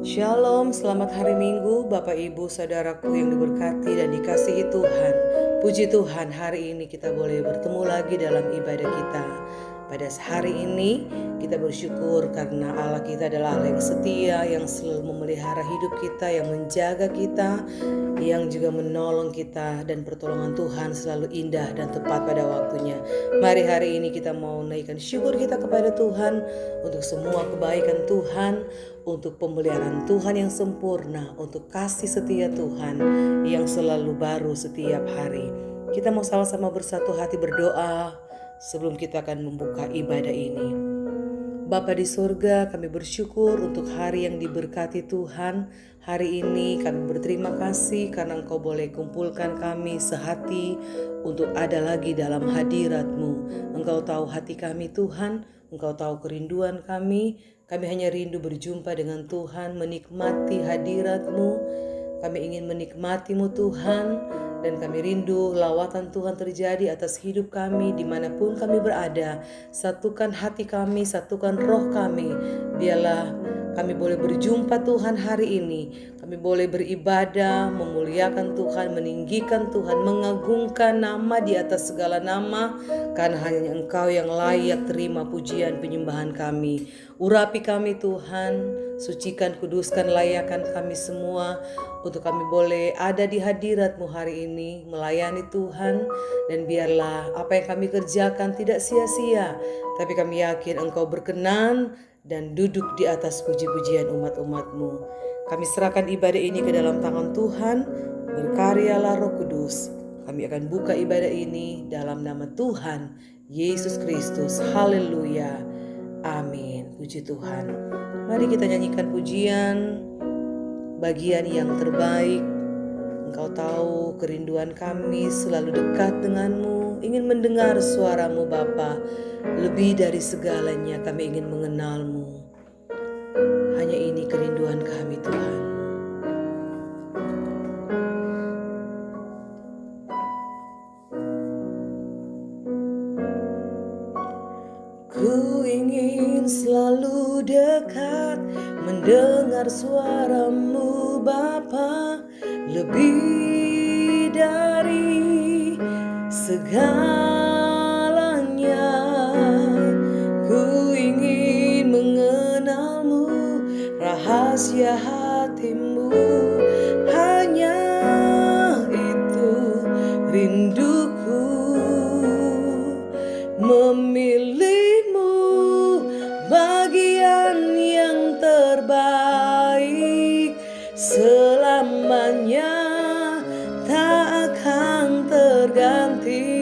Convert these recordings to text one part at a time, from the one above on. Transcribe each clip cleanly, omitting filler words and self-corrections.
Shalom, selamat hari Minggu Bapak Ibu Saudaraku yang diberkati dan dikasihi Tuhan. Puji Tuhan, hari ini kita boleh bertemu lagi dalam ibadah kita. Pada hari ini kita bersyukur karena Allah kita adalah Allah yang setia, yang selalu memelihara hidup kita, yang menjaga kita, yang juga menolong kita, dan pertolongan Tuhan selalu indah dan tepat pada waktunya. Mari hari ini kita mau naikkan syukur kita kepada Tuhan untuk semua kebaikan Tuhan, untuk pemeliharaan Tuhan yang sempurna, untuk kasih setia Tuhan yang selalu baru setiap hari. Kita mau sama-sama bersatu hati berdoa sebelum kita akan membuka ibadah ini. Bapa di surga, kami bersyukur untuk hari yang diberkati Tuhan. Hari ini kami berterima kasih karena Engkau boleh kumpulkan kami sehati untuk ada lagi dalam hadirat-Mu. Engkau tahu hati kami Tuhan, Engkau tahu kerinduan kami. Kami hanya rindu berjumpa dengan Tuhan, menikmati hadirat-Mu. Kami ingin menikmati-Mu Tuhan, dan kami rindu lawatan Tuhan terjadi atas hidup kami dimanapun kami berada. Satukan hati kami, satukan roh kami. Biarlah kami boleh berjumpa Tuhan hari ini. Kami boleh beribadah, memuliakan Tuhan, meninggikan Tuhan, mengagungkan nama di atas segala nama. Karena hanya Engkau yang layak terima pujian penyembahan kami. Urapi kami Tuhan, sucikan, kuduskan, layakan kami semua, untuk kami boleh ada di hadirat-Mu hari ini, melayani Tuhan. Dan biarlah apa yang kami kerjakan tidak sia-sia, tapi kami yakin Engkau berkenan dan duduk di atas puji-pujian umat-umat-Mu. Kami serahkan ibadah ini ke dalam tangan Tuhan. Berkaryalah Roh Kudus. Kami akan buka ibadah ini dalam nama Tuhan Yesus Kristus. Haleluya. Amin. Puji Tuhan. Mari kita nyanyikan pujian bagian yang terbaik. Engkau tahu kerinduan kami selalu dekat denganmu, ingin mendengar suaramu Bapa. Lebih dari segalanya kami ingin mengenalmu. Hanya ini kerinduan kami Tuhan. Ku ingin selalu dekat, mendengar suaramu Bapa, lebih dari segalanya. Ku ingin mengenalmu, rahasia hatimu, hanya itu rinduku, memilihmu bagian yang terbaik. Selamanya tak akan terganti.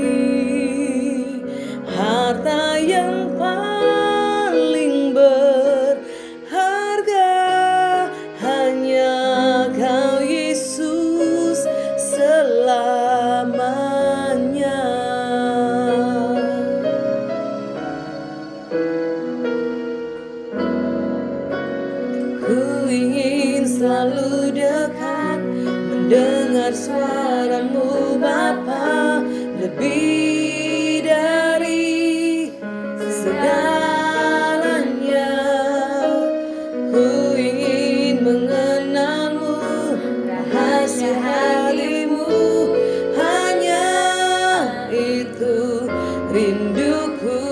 Harta yang paling berharga hanya Kau Yesus selamanya. Ku ingin selalu dekat, mendengar suaramu Bapa, lebih dari segalanya. Ku ingin mengenalmu, rahasia hatimu, hanya itu rinduku,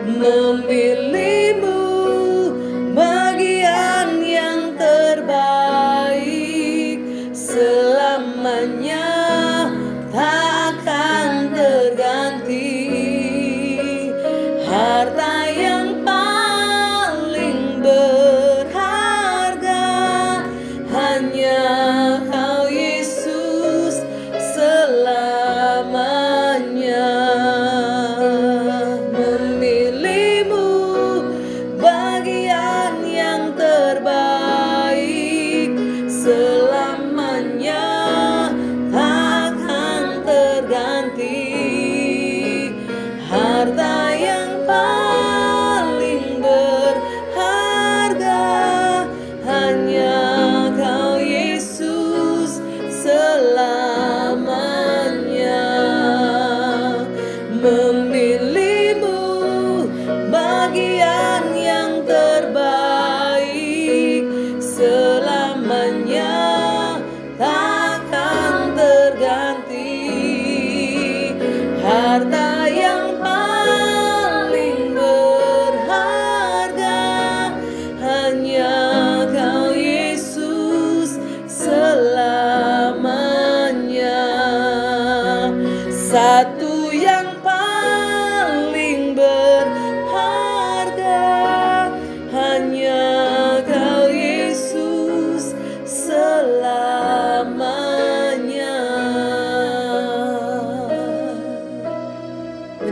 memilihmu bagian yang terbaik. Selamanya tak akan terganti. Harta yang paling berharga hanya Kau Yesus selamanya. Memilihmu bagian yang terbaik. Selamanya tak akan terganti. Harta yang paling berharga hanya Kau Yesus selamanya. Memilihmu bagian yang terbaik. harta yang paling berharga. Hanya Kau Yesus selamanya. Satu yang paling berharga, hanya Kau Yesus selamanya.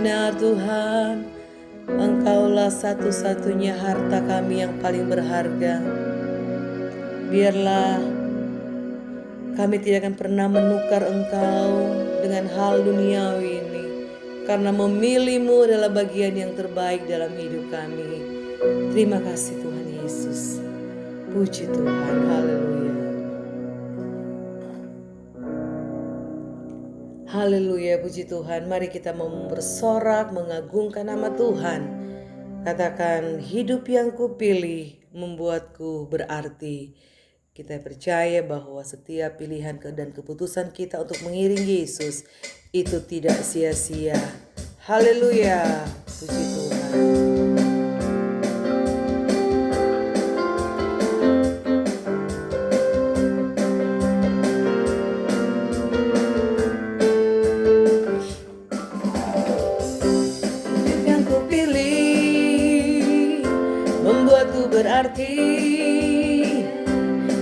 Benar Tuhan, Engkaulah satu-satunya harta kami yang paling berharga. Biarlah kami tidak akan pernah menukar Engkau dengan hal duniawi ini, karena memilih-Mu adalah bagian yang terbaik dalam hidup kami. Terima kasih Tuhan Yesus. Puji Tuhan, haleluya. Haleluya, puji Tuhan. Mari kita bersorak mengagungkan nama Tuhan. Katakan, hidup yang kupilih membuatku berarti. Kita percaya bahwa setiap pilihan dan keputusan kita untuk mengiringi Yesus itu tidak sia-sia. Haleluya, puji Tuhan. Hidup yang kupilih membuatku berarti.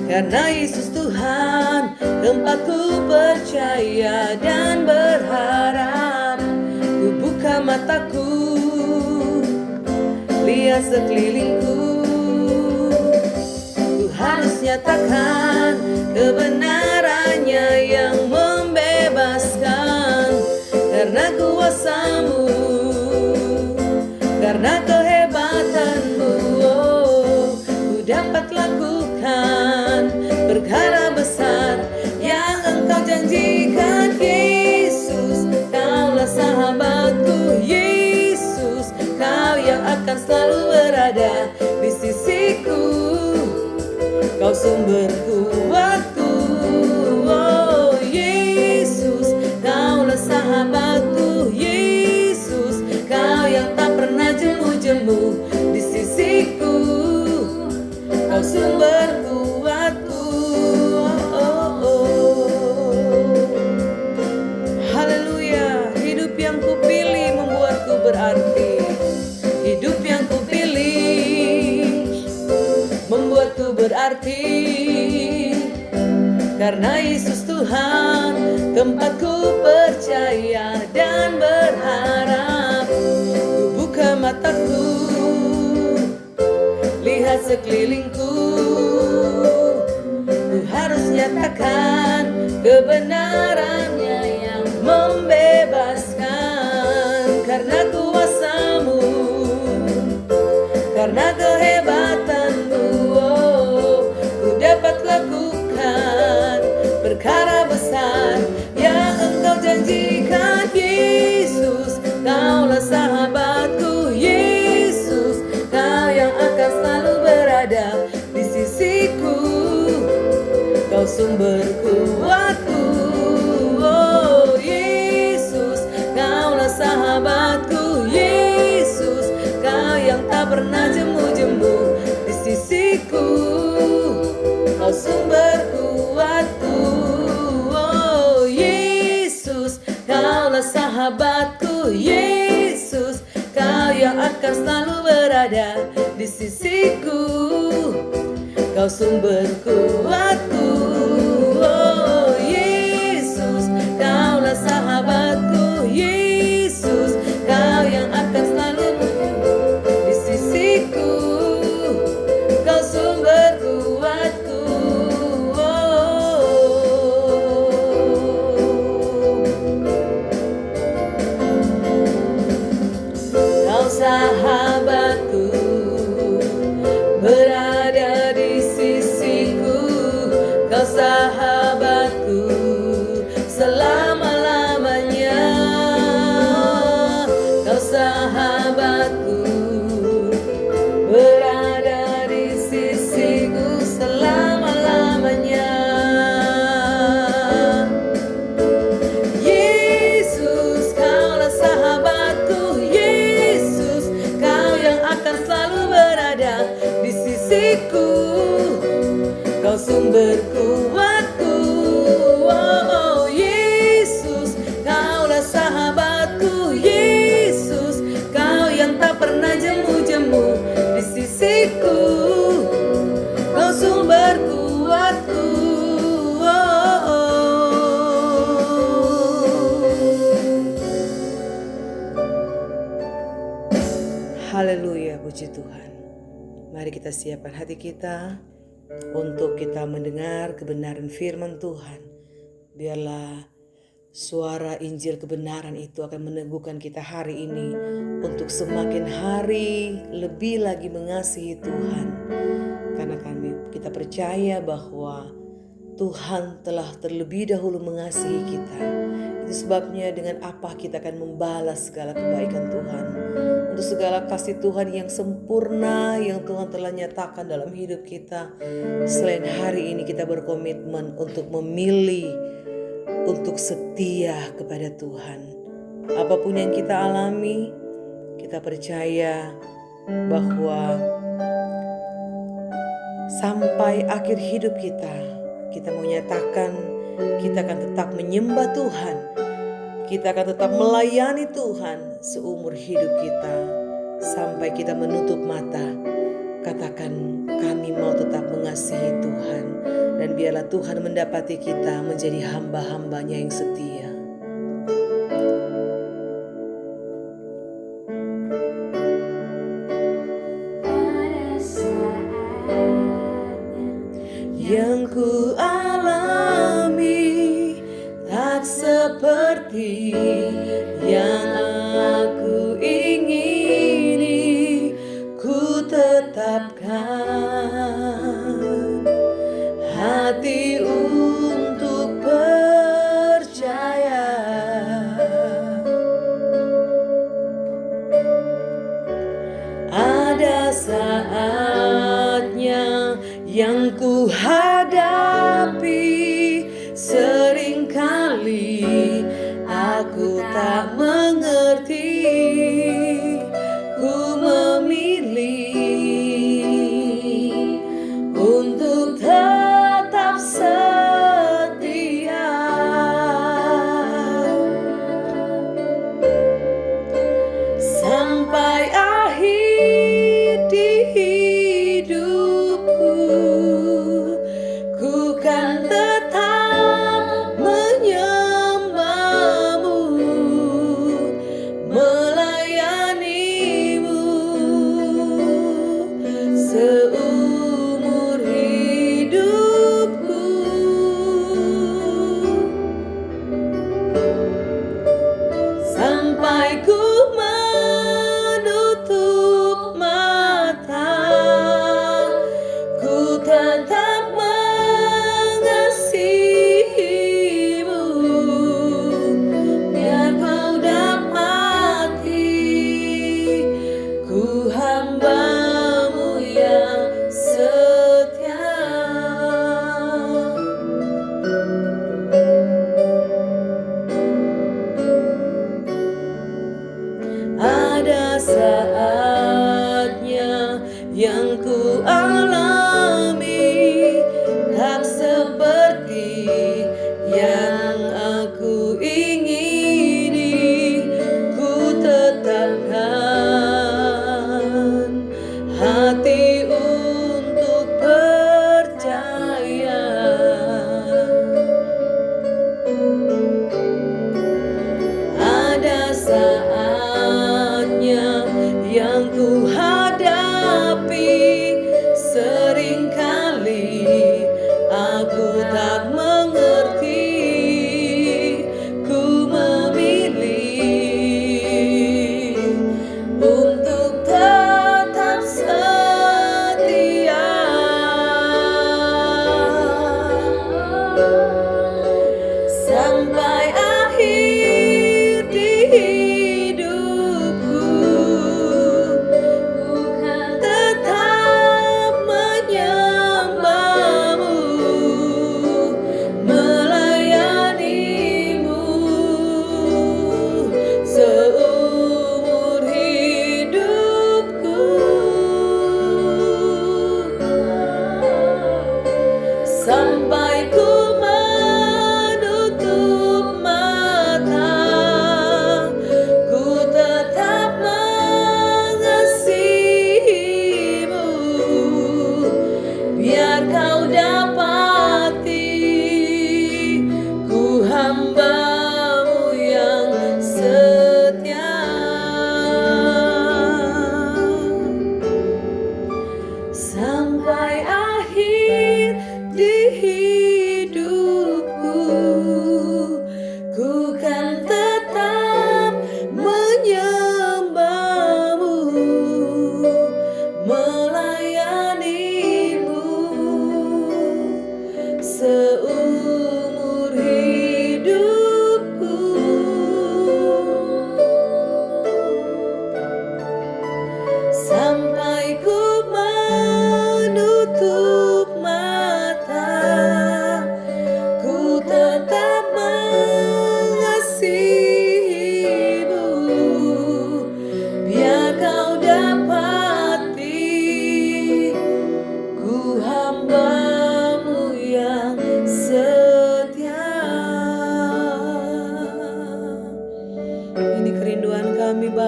Karena Yesus Tuhan, tempatku percaya dan berharap. Ku buka mataku, lihat sekelilingku. Ku harus nyatakan kebenarannya yang membebaskan. Karena kuasa-Mu, karena kehebatan-Mu, ku dapat lakukan perkara besar yang Engkau janjikan. Yesus, Kaulah sahabatku. Yesus, Kau yang akan selalu berada di sisiku. Kau sumber kuatku. Oh Yesus, Kaulah sahabatku. Yesus, Kau yang tak pernah jemu-jemu di sisiku. Kau sumber kuatku. Haleluya. Hidup yang kupilih membuatku berarti. Hidup yang kupilih membuatku berarti. Karena Yesus Tuhan, tempatku percaya dan berharap. Ku buka mataku, lihat sekelilingku. Ku harus nyatakan kebenarannya yang membebaskan. Karena kuasa-Mu, karena kehebatan-Mu, ku dapat lakukan perkara besar yang Engkau janjikan. Yesus, Kaulah sahabatku. Yesus, Kau yang akan selalu berada di sisiku. Kau sumber kuatku. Oh Yesus, Kaulah sahabatku. Yesus, Kau yang tak pernah jemu-jemu di sisiku. Kau sumber kuatku. Oh Yesus, Kaulah sahabatku. Yesus, Kau yang akan selalu berada di sisiku. Kau sumber kuatku. Oh Yesus, Kaulah sahabatku. Yesus, Kau yang akan selalu di sisiku. Kau sumber kuatku. Kau sahabatku, berada di sisiku. Kau sahabatku selama-lamanya. Kau sahabatku, berada di sisiku selama-lamanya. Yesus, Kaulah sahabatku. sisiku, Kau sumber kuatku. Oh Yesus, Kaulah sahabatku. Yesus, Kau yang tak pernah jemu-jemu di sisiku, Kau sumber kuatku. Haleluya, puji Tuhan. Mari kita siapkan hati kita untuk kita mendengar kebenaran firman Tuhan. Biarlah suara Injil kebenaran itu akan meneguhkan kita hari ini untuk semakin hari lebih lagi mengasihi Tuhan. Karena kita percaya bahwa Tuhan telah terlebih dahulu mengasihi kita. Itu sebabnya dengan apa kita akan membalas segala kebaikan Tuhan. Untuk segala kasih Tuhan yang sempurna yang Tuhan telah nyatakan dalam hidup kita. Selain hari ini kita berkomitmen untuk memilih untuk setia kepada Tuhan. Apapun yang kita alami, kita percaya bahwa sampai akhir hidup kita mau nyatakan kita akan tetap menyembah Tuhan. Kita akan tetap melayani Tuhan seumur hidup kita. Sampai kita menutup mata, katakan kami mau tetap mengasihi Tuhan. Dan biarlah Tuhan mendapati kita menjadi hamba-hambanya yang setia. Yang ku alami tak seperti yang aku ingini, ku tetapkan hati untuk percaya. Ada saatnya yang ku hadapi, seringkali aku tak mengerti. Ku memilih untuk tetap setia. Sampai akhir di hidupku, ku kan tetap menyembahmu, melayanimu seumur hidupku. Sampai ku menutup mata, ku tetap mengasihimu. Biar kau dapati ku hambamu yang setia. Ada saatnya yang ku alami tak seperti yang aku ingini, ku tetapkan hati untuk percaya. Ada saatnya yang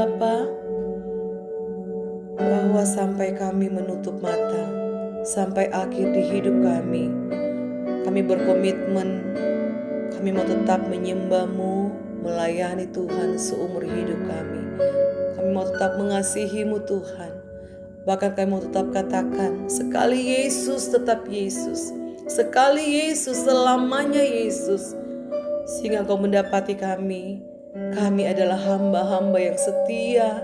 Bapa, bahwa sampai kami menutup mata, sampai akhir di hidup kami berkomitmen, kami mau tetap menyembah-Mu, melayani Tuhan seumur hidup kami. Kami mau tetap mengasihi-Mu Tuhan. Bahkan kami mau tetap katakan, sekali Yesus tetap Yesus, sekali Yesus selamanya Yesus. Sehingga Engkau mendapati kami adalah hamba-hamba yang setia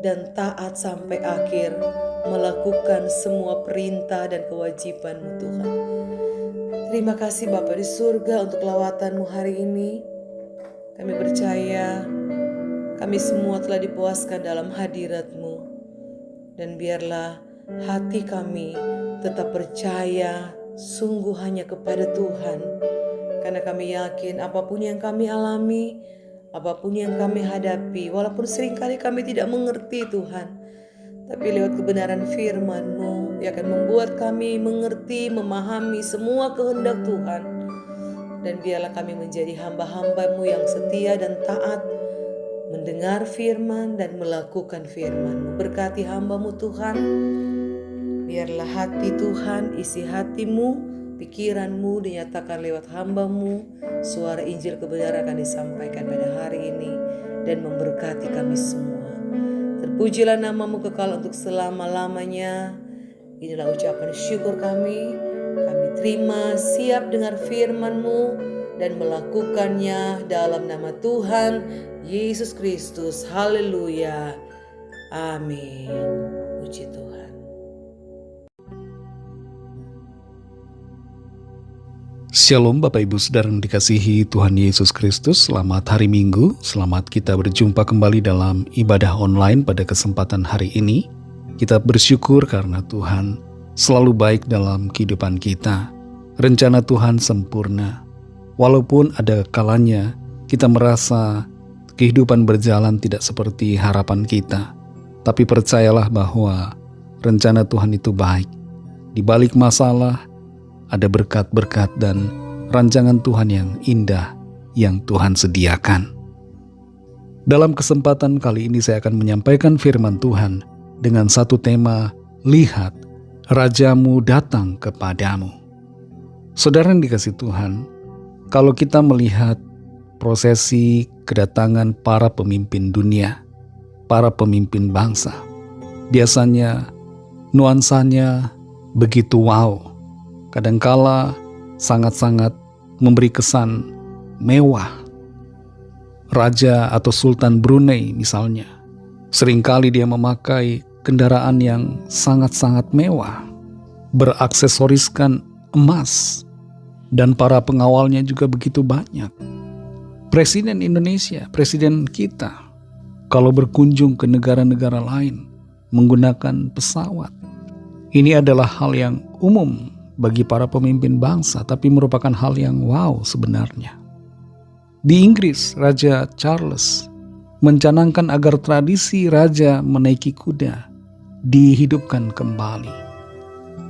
dan taat sampai akhir, melakukan semua perintah dan kewajiban-Mu Tuhan. Terima kasih Bapa di surga untuk lawatan-Mu hari ini. Kami percaya kami semua telah dipuaskan dalam hadirat-Mu. Dan biarlah hati kami tetap percaya sungguh hanya kepada Tuhan. Karena kami yakin apapun yang kami alami, apapun yang kami hadapi, walaupun seringkali kami tidak mengerti Tuhan, tapi lewat kebenaran firman-Mu yang akan membuat kami mengerti, memahami semua kehendak Tuhan. Dan biarlah kami menjadi hamba-hamba-Mu yang setia dan taat, mendengar firman dan melakukan firman-Mu. Berkati hamba-Mu Tuhan, biarlah hati Tuhan, isi hati-Mu, pikiran-Mu dinyatakan lewat hamba-Mu. Suara Injil kebenaran akan disampaikan pada hari ini dan memberkati kami semua. Terpujilah nama-Mu kekal untuk selama-lamanya. Inilah ucapan syukur kami. Kami terima, siap dengar firman-Mu dan melakukannya dalam nama Tuhan Yesus Kristus. Haleluya. Amin. Puji Tuhan. Shalom Bapak Ibu Saudara yang dikasihi Tuhan Yesus Kristus. Selamat hari Minggu. Selamat kita berjumpa kembali dalam ibadah online pada kesempatan hari ini. Kita bersyukur karena Tuhan selalu baik dalam kehidupan kita. Rencana Tuhan sempurna. Walaupun ada kalanya kita merasa kehidupan berjalan tidak seperti harapan kita, tapi percayalah bahwa rencana Tuhan itu baik. Di balik masalah ada berkat-berkat dan rancangan Tuhan yang indah yang Tuhan sediakan. Dalam kesempatan kali ini saya akan menyampaikan firman Tuhan dengan satu tema, lihat, Rajamu datang kepadamu. Saudara yang dikasihi Tuhan, kalau kita melihat prosesi kedatangan para pemimpin dunia, para pemimpin bangsa, biasanya nuansanya begitu wow. Kadangkala sangat-sangat memberi kesan mewah. Raja atau Sultan Brunei misalnya, seringkali dia memakai kendaraan yang sangat-sangat mewah, beraksesoriskan emas, dan para pengawalnya juga begitu banyak. Presiden Indonesia, presiden kita, kalau berkunjung ke negara-negara lain menggunakan pesawat, ini adalah hal yang umum bagi para pemimpin bangsa, tapi merupakan hal yang wow sebenarnya. Di Inggris, Raja Charles mencanangkan agar tradisi raja menaiki kuda dihidupkan kembali.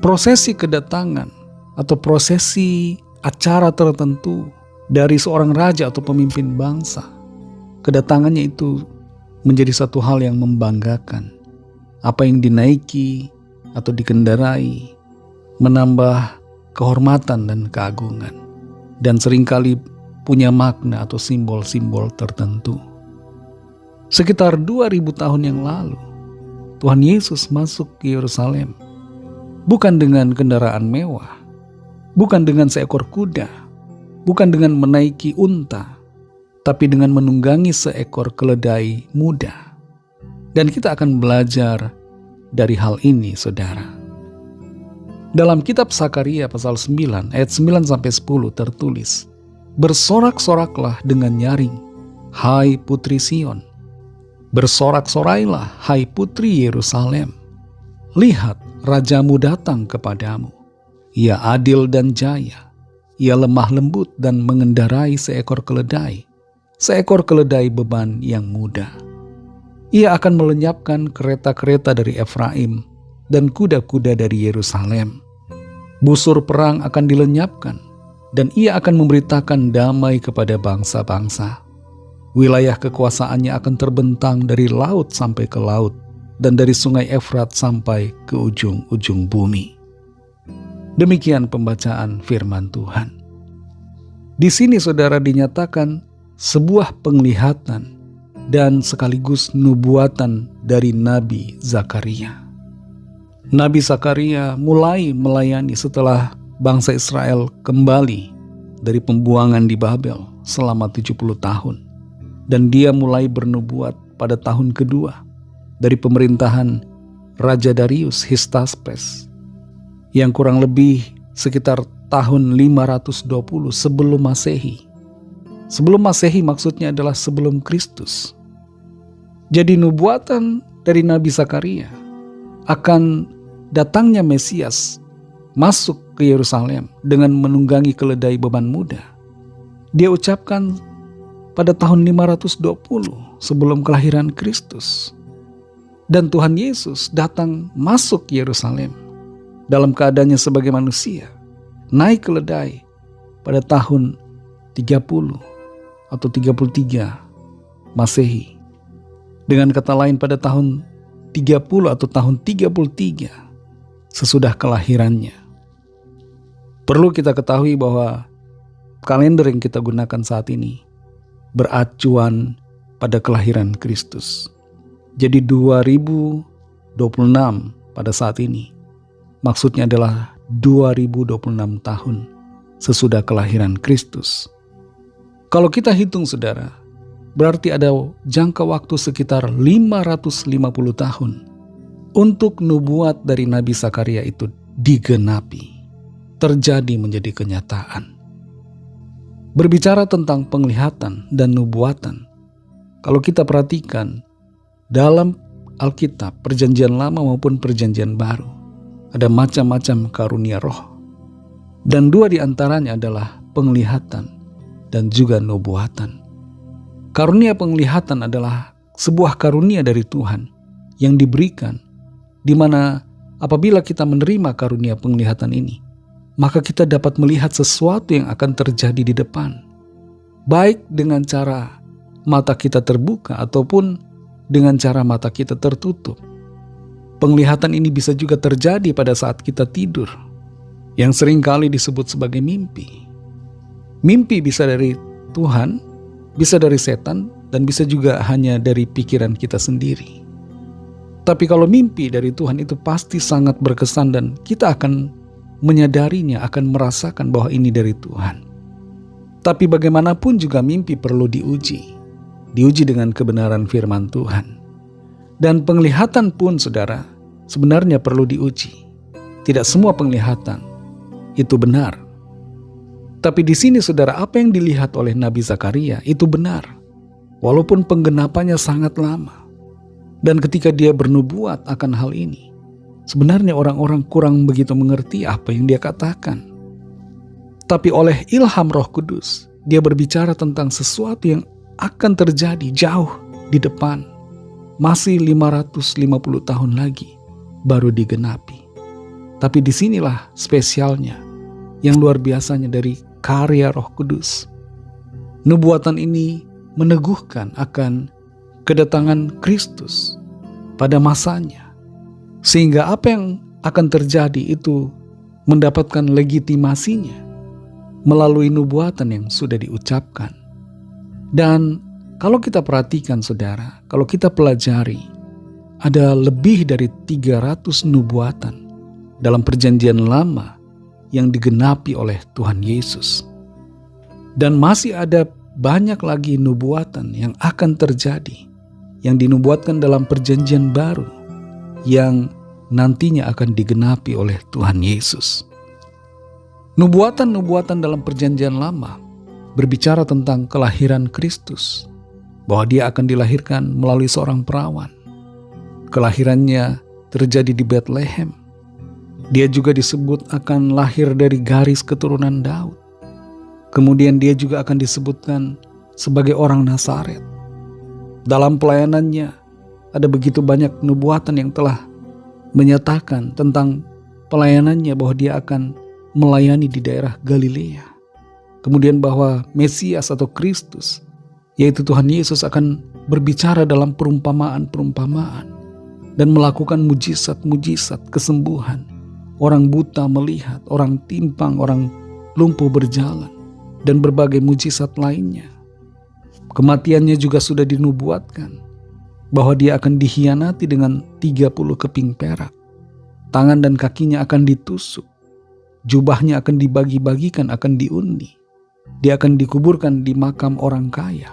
Prosesi kedatangan atau prosesi acara tertentu dari seorang raja atau pemimpin bangsa, kedatangannya itu menjadi satu hal yang membanggakan. Apa yang dinaiki atau dikendarai menambah kehormatan dan keagungan, dan seringkali punya makna atau simbol-simbol tertentu. Sekitar 2000 tahun yang lalu, Tuhan Yesus masuk ke Yerusalem bukan dengan kendaraan mewah, bukan dengan seekor kuda, bukan dengan menaiki unta, tapi dengan menunggangi seekor keledai muda. Dan kita akan belajar dari hal ini, saudara. Dalam kitab Sakaria pasal 9 ayat 9-10 tertulis, bersorak-soraklah dengan nyaring, hai putri Sion. Bersorak-sorailah, hai putri Yerusalem. Lihat, rajamu datang kepadamu. Ia adil dan jaya. Ia lemah lembut dan mengendarai seekor keledai beban yang muda. Ia akan melenyapkan kereta-kereta dari Efraim dan kuda-kuda dari Yerusalem. Busur perang akan dilenyapkan, dan ia akan memberitakan damai kepada bangsa-bangsa. Wilayah kekuasaannya akan terbentang dari laut sampai ke laut, dan dari sungai Efrat sampai ke ujung-ujung bumi. Demikian pembacaan firman Tuhan. Di sini saudara dinyatakan sebuah penglihatan dan sekaligus nubuatan dari Nabi Zakaria. Nabi Zakaria mulai melayani setelah bangsa Israel kembali dari pembuangan di Babel selama 70 tahun. Dan dia mulai bernubuat pada tahun kedua dari pemerintahan Raja Darius Histaspes yang kurang lebih sekitar tahun 520 sebelum Masehi. Sebelum Masehi maksudnya adalah sebelum Kristus. Jadi nubuatan dari Nabi Zakaria akan datangnya Mesias masuk ke Yerusalem dengan menunggangi keledai beban muda. Dia ucapkan pada tahun 520 sebelum kelahiran Kristus. Dan Tuhan Yesus datang masuk Yerusalem dalam keadaannya sebagai manusia, naik keledai pada tahun 30 atau 33 Masehi. Dengan kata lain pada tahun 30 atau tahun 33 sesudah kelahirannya. Perlu kita ketahui bahwa kalender yang kita gunakan saat ini beracuan pada kelahiran Kristus. Jadi 2026 pada saat ini maksudnya adalah 2026 tahun sesudah kelahiran Kristus. Kalau kita hitung saudara, berarti ada jangka waktu sekitar 550 tahun untuk nubuat dari Nabi Zakaria itu digenapi, terjadi menjadi kenyataan. Berbicara tentang penglihatan dan nubuatan, kalau kita perhatikan dalam Alkitab, Perjanjian Lama maupun Perjanjian Baru, ada macam-macam karunia roh. Dan dua di antaranya adalah penglihatan dan juga nubuatan. Karunia penglihatan adalah sebuah karunia dari Tuhan yang diberikan, di mana apabila kita menerima karunia penglihatan ini, maka kita dapat melihat sesuatu yang akan terjadi di depan, baik dengan cara mata kita terbuka ataupun dengan cara mata kita tertutup. Penglihatan ini bisa juga terjadi pada saat kita tidur, yang seringkali disebut sebagai mimpi. Mimpi bisa dari Tuhan, bisa dari setan, dan bisa juga hanya dari pikiran kita sendiri. Tapi kalau mimpi dari Tuhan itu pasti sangat berkesan dan kita akan menyadarinya, akan merasakan bahwa ini dari Tuhan. Tapi bagaimanapun juga mimpi perlu diuji dengan kebenaran firman Tuhan. Dan penglihatan pun saudara sebenarnya perlu diuji. Tidak semua penglihatan itu benar. Tapi di sini saudara, apa yang dilihat oleh Nabi Zakaria itu benar, walaupun penggenapannya sangat lama. Dan ketika dia bernubuat akan hal ini, sebenarnya orang-orang kurang begitu mengerti apa yang dia katakan. Tapi oleh ilham Roh Kudus, dia berbicara tentang sesuatu yang akan terjadi jauh di depan. Masih 550 tahun lagi baru digenapi. Tapi disinilah spesialnya, yang luar biasanya dari karya Roh Kudus. Nubuatan ini meneguhkan akan kedatangan Kristus pada masanya, sehingga apa yang akan terjadi itu mendapatkan legitimasinya melalui nubuatan yang sudah diucapkan. Dan kalau kita perhatikan saudara, kalau kita pelajari, ada lebih dari 300 nubuatan dalam Perjanjian Lama yang digenapi oleh Tuhan Yesus. Dan masih ada banyak lagi nubuatan yang akan terjadi, yang dinubuatkan dalam Perjanjian Baru, yang nantinya akan digenapi oleh Tuhan Yesus. Nubuatan-nubuatan dalam Perjanjian Lama berbicara tentang kelahiran Kristus, bahwa dia akan dilahirkan melalui seorang perawan. Kelahirannya terjadi di Bethlehem. Dia juga disebut akan lahir dari garis keturunan Daud. Kemudian dia juga akan disebutkan sebagai orang Nazaret. Dalam pelayanannya ada begitu banyak nubuatan yang telah menyatakan tentang pelayanannya, bahwa dia akan melayani di daerah Galilea. Kemudian bahwa Mesias atau Kristus yaitu Tuhan Yesus akan berbicara dalam perumpamaan-perumpamaan dan melakukan mujizat-mujizat kesembuhan. Orang buta melihat, orang timpang, orang lumpuh berjalan, dan berbagai mujizat lainnya. Kematiannya juga sudah dinubuatkan, bahwa dia akan dikhianati dengan 30 keping perak. Tangan dan kakinya akan ditusuk, jubahnya akan dibagi-bagikan, akan diundi. Dia akan dikuburkan di makam orang kaya.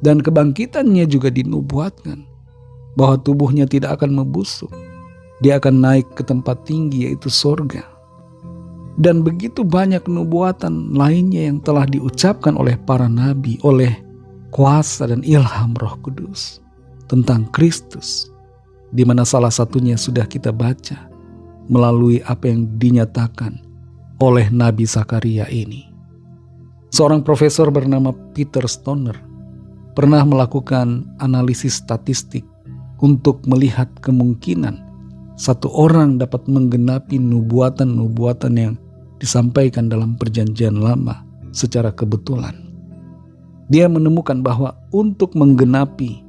Dan kebangkitannya juga dinubuatkan, bahwa tubuhnya tidak akan membusuk. Dia akan naik ke tempat tinggi, yaitu sorga. Dan begitu banyak nubuatan lainnya yang telah diucapkan oleh para nabi, oleh kuasa dan ilham Roh Kudus tentang Kristus, di mana salah satunya sudah kita baca melalui apa yang dinyatakan oleh Nabi Zakaria ini. Seorang profesor bernama Peter Stoner pernah melakukan analisis statistik untuk melihat kemungkinan satu orang dapat menggenapi nubuatan-nubuatan yang disampaikan dalam Perjanjian Lama secara kebetulan. Dia menemukan bahwa untuk menggenapi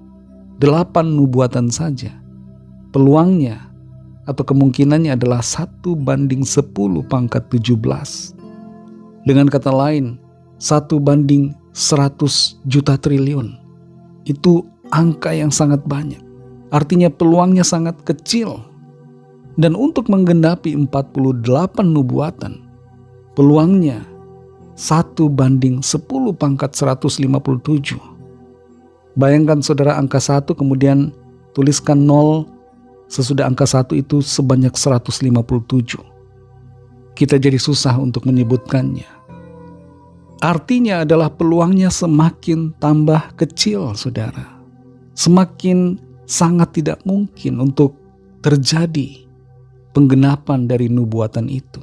8 nubuatan saja, peluangnya atau kemungkinannya adalah 1:10⁻17. Dengan kata lain, 1:100 juta triliun. Itu angka yang sangat banyak. Artinya peluangnya sangat kecil. Dan untuk menggenapi 48 nubuatan, peluangnya 1:10⁻157. Bayangkan saudara, angka 1 kemudian tuliskan 0 sesudah angka 1 itu sebanyak 157. Kita jadi susah untuk menyebutkannya. Artinya adalah peluangnya semakin tambah kecil, saudara. Semakin sangat tidak mungkin untuk terjadi penggenapan dari nubuatan itu.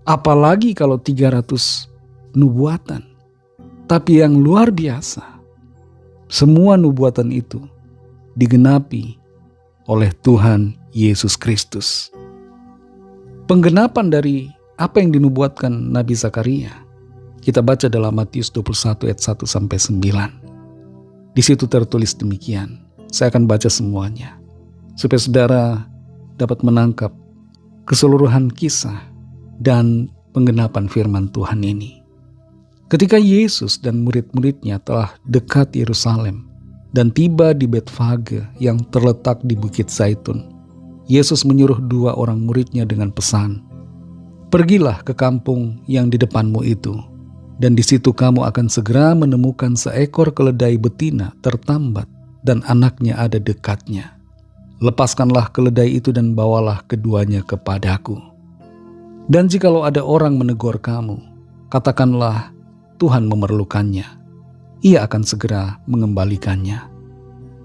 Apalagi kalau 300 nubuatan. Tapi yang luar biasa, semua nubuatan itu digenapi oleh Tuhan Yesus Kristus. Penggenapan dari apa yang dinubuatkan Nabi Zakaria, kita baca dalam Matius 21 ayat 1-9. Di situ tertulis demikian. Saya akan baca semuanya, supaya saudara dapat menangkap keseluruhan kisah dan penggenapan firman Tuhan ini. Ketika Yesus dan murid-muridnya telah dekat Yerusalem dan tiba di Betfage yang terletak di Bukit Zaitun, Yesus menyuruh 2 orang muridnya dengan pesan, "Pergilah ke kampung yang di depanmu itu, dan di situ kamu akan segera menemukan seekor keledai betina tertambat dan anaknya ada dekatnya. Lepaskanlah keledai itu dan bawalah keduanya kepadaku. Dan jikalau ada orang menegur kamu, katakanlah, Tuhan memerlukannya. Ia akan segera mengembalikannya."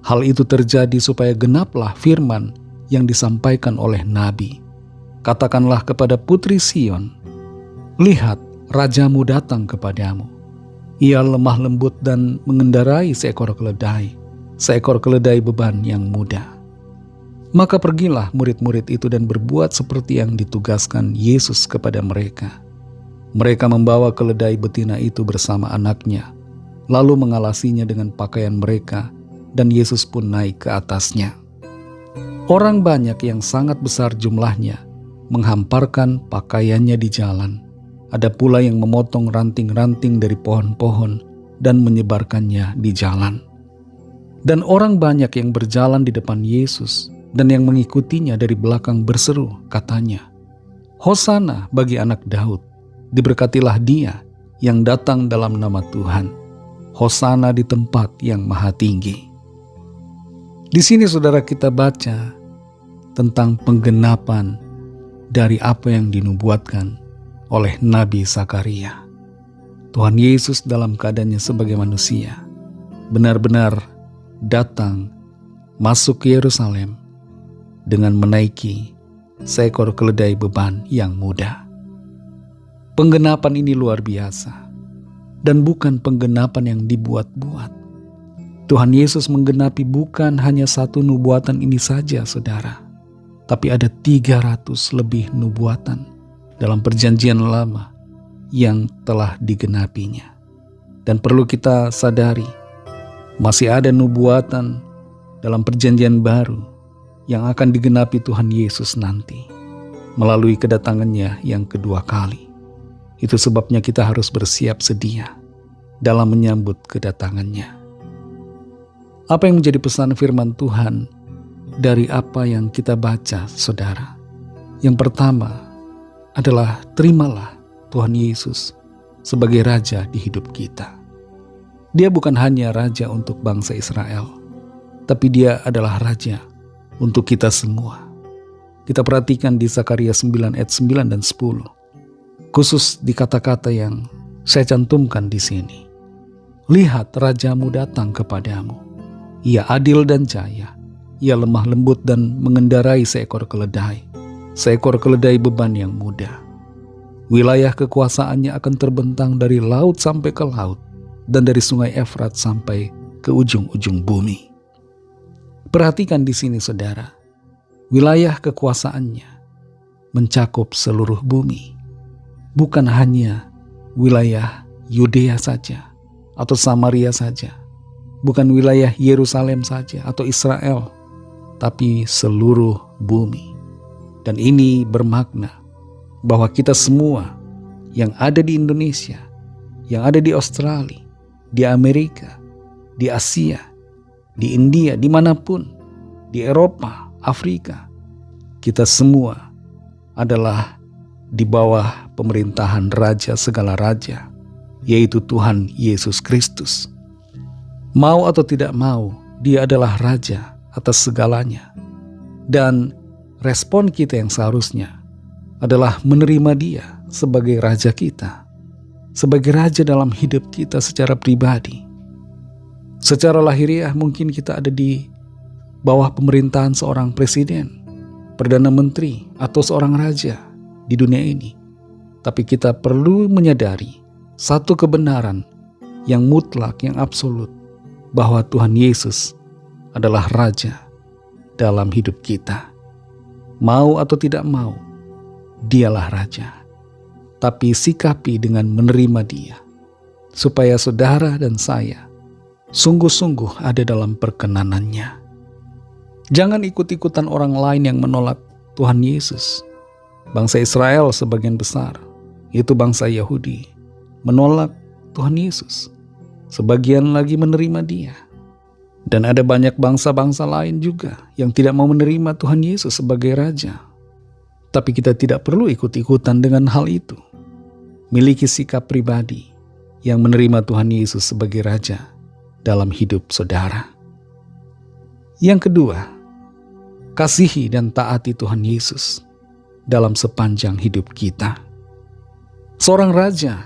Hal itu terjadi supaya genaplah firman yang disampaikan oleh Nabi. "Katakanlah kepada putri Sion, lihat, rajamu datang kepadamu. Ia lemah lembut dan mengendarai seekor keledai beban yang muda." Maka pergilah murid-murid itu dan berbuat seperti yang ditugaskan Yesus kepada mereka. Mereka membawa keledai betina itu bersama anaknya, lalu mengalasinya dengan pakaian mereka, dan Yesus pun naik ke atasnya. Orang banyak yang sangat besar jumlahnya menghamparkan pakaiannya di jalan. Ada pula yang memotong ranting-ranting dari pohon-pohon dan menyebarkannya di jalan. Dan orang banyak yang berjalan di depan Yesus dan yang mengikutinya dari belakang berseru, katanya, "Hosana bagi anak Daud. Diberkatilah dia yang datang dalam nama Tuhan. Hosana di tempat yang maha tinggi." Di sini saudara kita baca tentang penggenapan dari apa yang dinubuatkan oleh Nabi Zakaria. Tuhan Yesus dalam keadaannya sebagai manusia benar-benar datang masuk ke Yerusalem dengan menaiki seekor keledai beban yang muda. Penggenapan ini luar biasa dan bukan penggenapan yang dibuat-buat. Tuhan Yesus menggenapi bukan hanya 1 nubuatan ini saja, saudara, tapi ada 300 lebih nubuatan dalam Perjanjian Lama yang telah digenapinya. Dan perlu kita sadari, masih ada nubuatan dalam perjanjian baru yang akan digenapi Tuhan Yesus nanti melalui kedatangannya yang kedua kali. Itu sebabnya kita harus bersiap sedia dalam menyambut kedatangannya. Apa yang menjadi pesan firman Tuhan dari apa yang kita baca, saudara? Yang pertama adalah terimalah Tuhan Yesus sebagai Raja di hidup kita. Dia bukan hanya Raja untuk bangsa Israel, tapi Dia adalah Raja untuk kita semua. Kita perhatikan di Zakaria 9 ayat 9 dan 10. Khusus di kata-kata yang saya cantumkan di sini. Lihat, Rajamu datang kepadamu. Ia adil dan jaya. Ia lemah lembut dan mengendarai seekor keledai. Seekor keledai beban yang mudah. Wilayah kekuasaannya akan terbentang dari laut sampai ke laut, dan dari sungai Efrat sampai ke ujung-ujung bumi. Perhatikan di sini, saudara. Wilayah kekuasaannya mencakup seluruh bumi. Bukan hanya wilayah Yudea saja atau Samaria saja. Bukan wilayah Yerusalem saja atau Israel, tapi seluruh bumi. Dan ini bermakna bahwa kita semua yang ada di Indonesia, yang ada di Australia, di Amerika, di Asia, di India, dimanapun, di Eropa, Afrika, kita semua adalah di bawah pemerintahan Raja segala raja, yaitu Tuhan Yesus Kristus. Mau atau tidak mau, Dia adalah Raja atas segalanya. Dan respon kita yang seharusnya adalah menerima Dia sebagai Raja kita, sebagai Raja dalam hidup kita secara pribadi. Secara lahiriah mungkin kita ada di bawah pemerintahan seorang presiden, perdana menteri, atau seorang raja di dunia ini. Tapi kita perlu menyadari satu kebenaran yang mutlak, yang absolut, bahwa Tuhan Yesus adalah Raja dalam hidup kita. Mau atau tidak mau, Dialah Raja. Tapi sikapi dengan menerima Dia, supaya saudara dan saya sungguh-sungguh ada dalam perkenanan-Nya. Jangan ikut-ikutan orang lain yang menolak Tuhan Yesus. Bangsa Israel sebagian besar, yaitu bangsa Yahudi, menolak Tuhan Yesus. Sebagian lagi menerima Dia. Dan ada banyak bangsa-bangsa lain juga yang tidak mau menerima Tuhan Yesus sebagai Raja. Tapi kita tidak perlu ikut-ikutan dengan hal itu. Miliki sikap pribadi yang menerima Tuhan Yesus sebagai Raja dalam hidup saudara. Yang kedua, kasihi dan taati Tuhan Yesus dalam sepanjang hidup kita. Seorang raja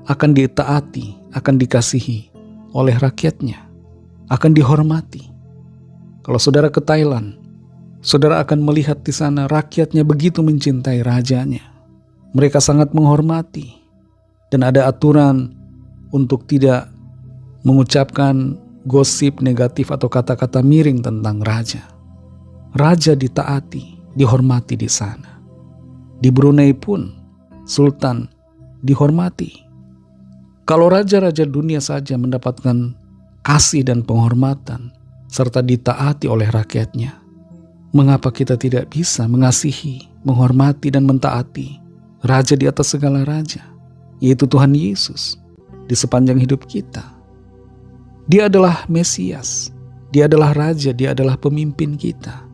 akan ditaati, akan dikasihi oleh rakyatnya, akan dihormati. Kalau saudara ke Thailand, saudara akan melihat di sana rakyatnya begitu mencintai rajanya. Mereka sangat menghormati, dan ada aturan untuk tidak mengucapkan gosip negatif atau kata-kata miring tentang raja. Raja ditaati, dihormati di sana. Di Brunei pun, sultan dihormati. Kalau raja-raja dunia saja mendapatkan kasih dan penghormatan, serta ditaati oleh rakyatnya, mengapa kita tidak bisa mengasihi, menghormati, dan mentaati Raja di atas segala raja, yaitu Tuhan Yesus, di sepanjang hidup kita? Dia adalah Mesias, Dia adalah Raja, Dia adalah pemimpin kita.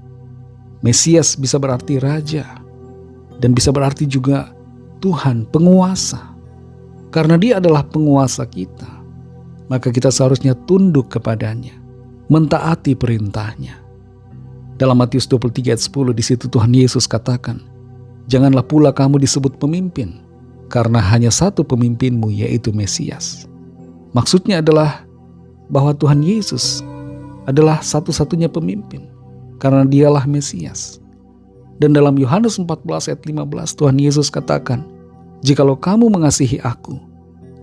Mesias bisa berarti Raja, dan bisa berarti juga Tuhan, penguasa. Karena Dia adalah penguasa kita, maka kita seharusnya tunduk kepadanya, mentaati perintahnya. Dalam Matius 23 ayat 10, di situ Tuhan Yesus katakan, janganlah pula kamu disebut pemimpin, karena hanya satu pemimpinmu, yaitu Mesias. Maksudnya adalah bahwa Tuhan Yesus adalah satu-satunya pemimpin, karena Dialah Mesias. Dan dalam Yohanes 14 ayat 15, Tuhan Yesus katakan, jikalau kamu mengasihi aku,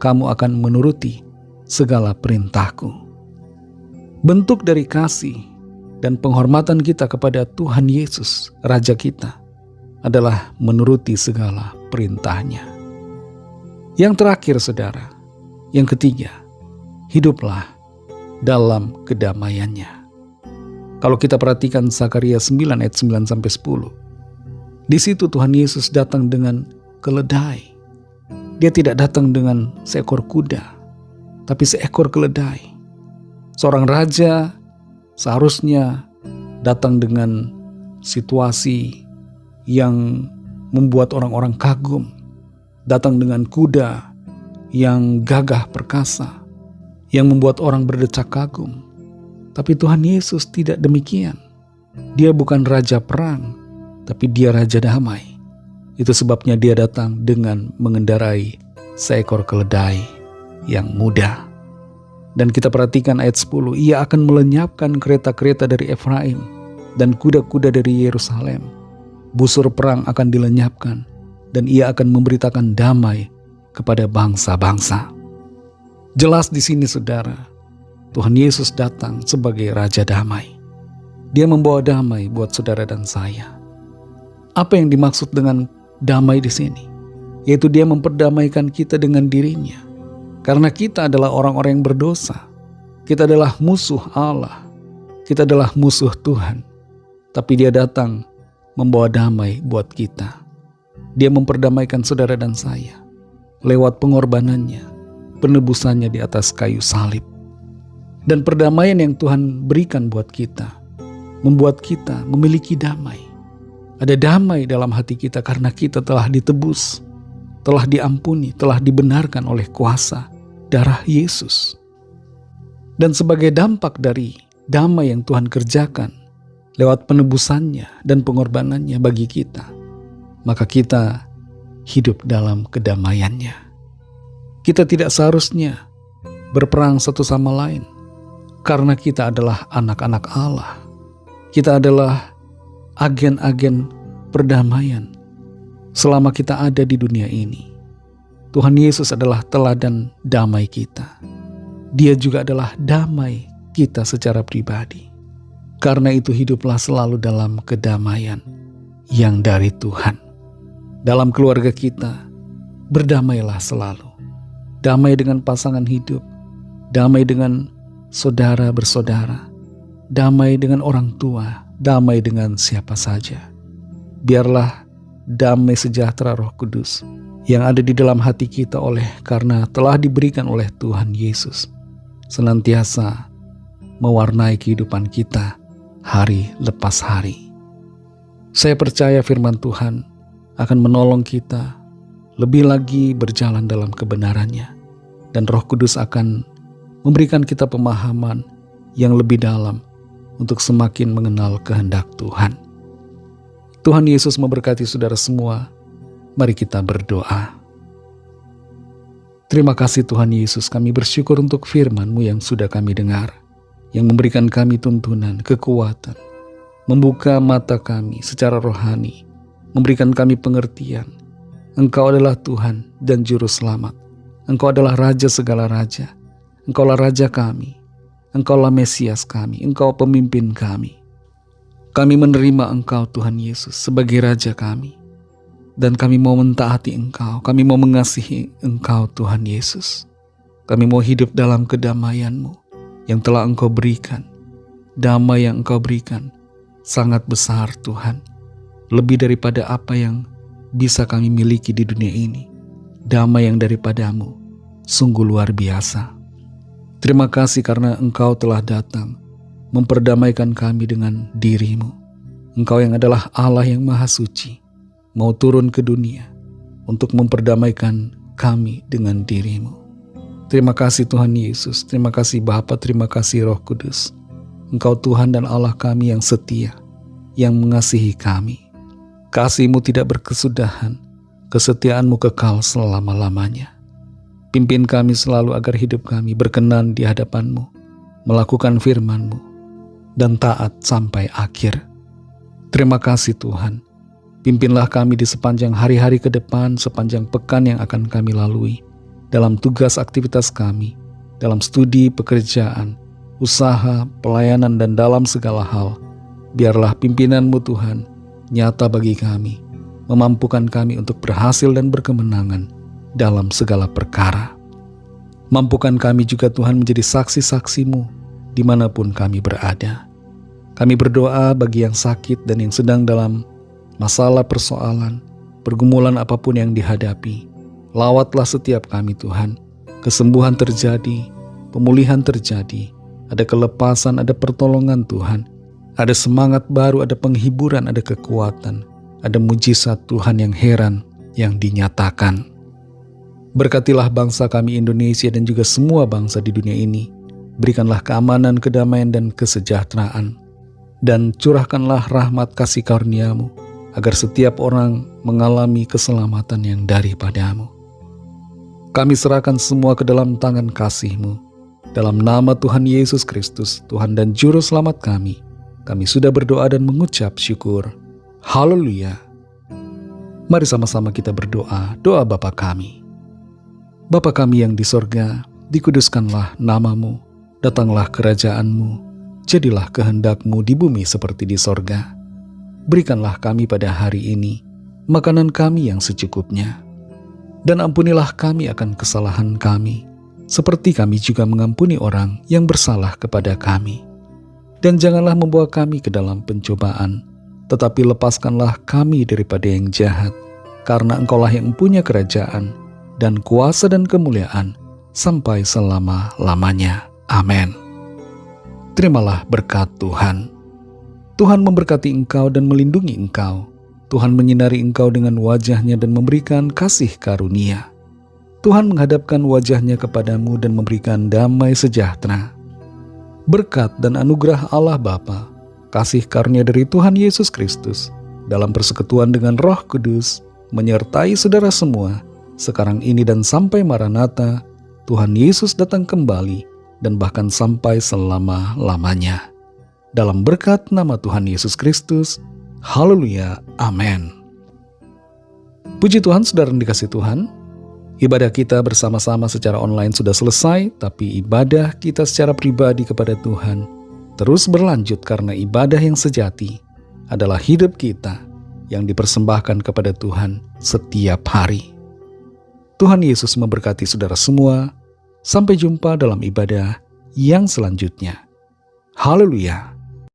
kamu akan menuruti segala perintahku. Bentuk dari kasih dan penghormatan kita kepada Tuhan Yesus, Raja kita, adalah menuruti segala perintahnya. Yang terakhir, saudara, yang ketiga, hiduplah dalam kedamaiannya. Kalau kita perhatikan Zakaria 9 ayat 9 sampai 10. Di situ Tuhan Yesus datang dengan keledai. Dia tidak datang dengan seekor kuda, tapi seekor keledai. Seorang raja seharusnya datang dengan situasi yang membuat orang-orang kagum. Datang dengan kuda yang gagah perkasa, yang membuat orang berdecak kagum. Tapi Tuhan Yesus tidak demikian. Dia bukan raja perang, tapi dia raja damai. Itu sebabnya dia datang dengan mengendarai seekor keledai yang muda. Dan kita perhatikan ayat 10, ia akan melenyapkan kereta-kereta dari Efraim dan kuda-kuda dari Yerusalem. Busur perang akan dilenyapkan, dan ia akan memberitakan damai kepada bangsa-bangsa. Jelas di sini saudara, Tuhan Yesus datang sebagai Raja Damai. Dia membawa damai buat saudara dan saya. Apa yang dimaksud dengan damai di sini? Yaitu dia memperdamaikan kita dengan dirinya. Karena kita adalah orang-orang yang berdosa. Kita adalah musuh Allah. Kita adalah musuh Tuhan. Tapi dia datang membawa damai buat kita. Dia memperdamaikan saudara dan saya lewat pengorbanannya, penebusannya di atas kayu salib. Dan perdamaian yang Tuhan berikan buat kita membuat kita memiliki damai. Ada damai dalam hati kita karena kita telah ditebus, telah diampuni, telah dibenarkan oleh kuasa darah Yesus. Dan sebagai dampak dari damai yang Tuhan kerjakan lewat penebusannya dan pengorbanannya bagi kita, maka kita hidup dalam kedamaiannya. Kita tidak seharusnya berperang satu sama lain, karena kita adalah anak-anak Allah. Kita adalah agen-agen perdamaian selama kita ada di dunia ini. Tuhan Yesus adalah teladan damai kita. Dia juga adalah damai kita secara pribadi. Karena itu hiduplah selalu dalam kedamaian yang dari Tuhan. Dalam keluarga kita, berdamailah selalu. Damai dengan pasangan hidup, damai dengan saudara bersaudara, damai dengan orang tua, damai dengan siapa saja. Biarlah damai sejahtera Roh Kudus yang ada di dalam hati kita karena telah diberikan oleh Tuhan Yesus senantiasa mewarnai kehidupan kita hari lepas hari. Saya percaya firman Tuhan akan menolong kita lebih lagi berjalan dalam kebenarannya, dan Roh Kudus akan memberikan kita pemahaman yang lebih dalam untuk semakin mengenal kehendak Tuhan. Tuhan Yesus memberkati saudara semua. Mari kita berdoa. Terima kasih Tuhan Yesus, kami bersyukur untuk firman-Mu yang sudah kami dengar, yang memberikan kami tuntunan, kekuatan, membuka mata kami secara rohani, memberikan kami pengertian. Engkau adalah Tuhan dan Juru Selamat. Engkau adalah Raja segala raja. Engkaulah Raja kami. Engkaulah Mesias kami. Engkau pemimpin kami. Kami menerima Engkau Tuhan Yesus sebagai Raja kami. Dan kami mau mentaati Engkau. Kami mau mengasihi Engkau Tuhan Yesus. Kami mau hidup dalam kedamaian-Mu yang telah Engkau berikan. Damai yang Engkau berikan sangat besar Tuhan. Lebih daripada apa yang bisa kami miliki di dunia ini. Damai yang daripada-Mu sungguh luar biasa. Terima kasih karena Engkau telah datang memperdamaikan kami dengan diri-Mu. Engkau yang adalah Allah yang Maha Suci mau turun ke dunia untuk memperdamaikan kami dengan diri-Mu. Terima kasih Tuhan Yesus, terima kasih Bapa, terima kasih Roh Kudus. Engkau Tuhan dan Allah kami yang setia, yang mengasihi kami. Kasih-Mu tidak berkesudahan, kesetiaan-Mu kekal selama-lamanya. Pimpin kami selalu agar hidup kami berkenan di hadapan-Mu, melakukan firman-Mu, dan taat sampai akhir. Terima kasih Tuhan. Pimpinlah kami di sepanjang hari-hari ke depan, sepanjang pekan yang akan kami lalui, dalam tugas aktivitas kami, dalam studi, pekerjaan, usaha, pelayanan, dan dalam segala hal. Biarlah pimpinan-Mu Tuhan nyata bagi kami, memampukan kami untuk berhasil dan berkemenangan dalam segala perkara. Mampukan kami juga Tuhan menjadi saksi-saksi-Mu dimanapun kami berada. Kami berdoa bagi yang sakit dan yang sedang dalam masalah persoalan, pergumulan apapun yang dihadapi. Lawatlah setiap kami Tuhan. Kesembuhan terjadi, pemulihan terjadi, ada kelepasan, ada pertolongan Tuhan. Ada semangat baru, ada penghiburan, ada kekuatan, ada mujizat Tuhan yang heran yang dinyatakan. Berkatilah bangsa kami Indonesia dan juga semua bangsa di dunia ini. Berikanlah keamanan, kedamaian, dan kesejahteraan. Dan curahkanlah rahmat kasih karunia-Mu, agar setiap orang mengalami keselamatan yang daripada-Mu. Kami serahkan semua ke dalam tangan kasih-Mu. Dalam nama Tuhan Yesus Kristus, Tuhan dan Juru Selamat kami sudah berdoa dan mengucap syukur. Haleluya. Mari sama-sama kita berdoa, doa Bapa kami. Bapa kami yang di sorga, dikuduskanlah nama-Mu, datanglah kerajaan-Mu, jadilah kehendak-Mu di bumi seperti di sorga. Berikanlah kami pada hari ini makanan kami yang secukupnya. Dan ampunilah kami akan kesalahan kami, seperti kami juga mengampuni orang yang bersalah kepada kami. Dan janganlah membawa kami ke dalam pencobaan, tetapi lepaskanlah kami daripada yang jahat, karena Engkaulah yang mempunyai kerajaan, dan kuasa dan kemuliaan, sampai selama-lamanya. Amin. Terimalah berkat Tuhan. Tuhan memberkati engkau dan melindungi engkau. Tuhan menyinari engkau dengan wajah-Nya dan memberikan kasih karunia. Tuhan menghadapkan wajah-Nya kepadamu dan memberikan damai sejahtera. Berkat dan anugerah Allah Bapa, kasih karunia dari Tuhan Yesus Kristus, dalam persekutuan dengan Roh Kudus, menyertai saudara semua, sekarang ini dan sampai Maranatha, Tuhan Yesus datang kembali, dan bahkan sampai selama-lamanya. Dalam berkat nama Tuhan Yesus Kristus, haleluya, amin. Puji Tuhan, saudara yang dikasihi Tuhan, ibadah kita bersama-sama secara online sudah selesai, tapi ibadah kita secara pribadi kepada Tuhan terus berlanjut karena ibadah yang sejati adalah hidup kita yang dipersembahkan kepada Tuhan setiap hari. Tuhan Yesus memberkati saudara semua. Sampai jumpa dalam ibadah yang selanjutnya. Haleluya.